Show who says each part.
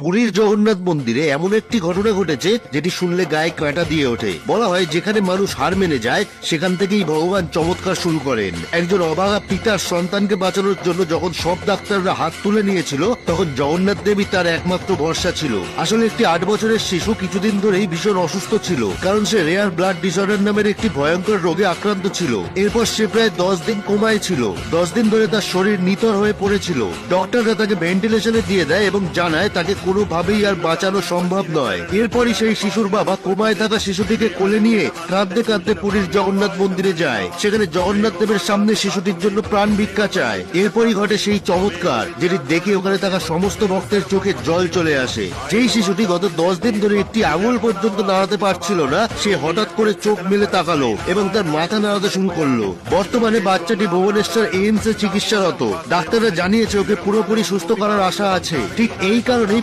Speaker 1: পুরীর জগন্নাথ মন্দিরে এমন একটি ঘটনা ঘটেছে যেটি শুনলে গায়ে কাঁটা দিয়ে ওঠে। বলা হয় যেখানে মানুষ হার মেনে যায় সেখান থেকেই ভগবান চমৎকার শুরু করেন। একজন অভাগা পিতার সন্তানকে বাঁচানোর জন্য যখন সব ডাক্তাররা হাত তুলে নিয়েছিল তখন জগন্নাথ দেবী তার একমাত্র ভরসা ছিল। আসলে একটি 8 বছরের শিশু কিছুদিন ধরেই ভীষণ অসুস্থ ছিল, কারণ সে রেয়ার ব্লাড ডিসঅর্ডার নামের একটি ভয়ঙ্কর রোগে আক্রান্ত ছিল। এরপর সে প্রায় 10 দিন কোমায় ছিল। 10 দিন ধরে তার শরীর নিথর হয়ে পড়েছিল। ডক্টররা তাকে ভেন্টিলেশনে দিয়ে দেয় এবং জানায় তাকে কোনোভাবেই আর বাঁচানো সম্ভব নয়। এরপরই সেই শিশুর বাবা কোমায় থাকা শিশুটিকে কোলে নিয়ে কাঁদতে কাঁদতে পুরীর জগন্নাথ মন্দিরে যায়। সেখানে জগন্নাথ দেবের সামনে শিশুটির জন্য প্রাণ ভিক্ষা চায়। এরপরই ঘটে সেই চমৎকার, যেটি দেখে ওখানে থাকা সমস্ত ভক্তের চোখে জল চলে আসে। যেই শিশুটি গত 10 দিন ধরে একটি আঙুল পর্যন্ত নাড়াতে পারছিল না, সে হঠাৎ করে চোখ মেলে তাকালো এবং তার মাথা নাড়াতে শুরু করলো। বর্তমানে বাচ্চাটি ভুবনেশ্বর এইমস এ চিকিৎসারত। ডাক্তাররা জানিয়েছে ওকে পুরোপুরি সুস্থ করার আশা আছে। ঠিক এই কারণেই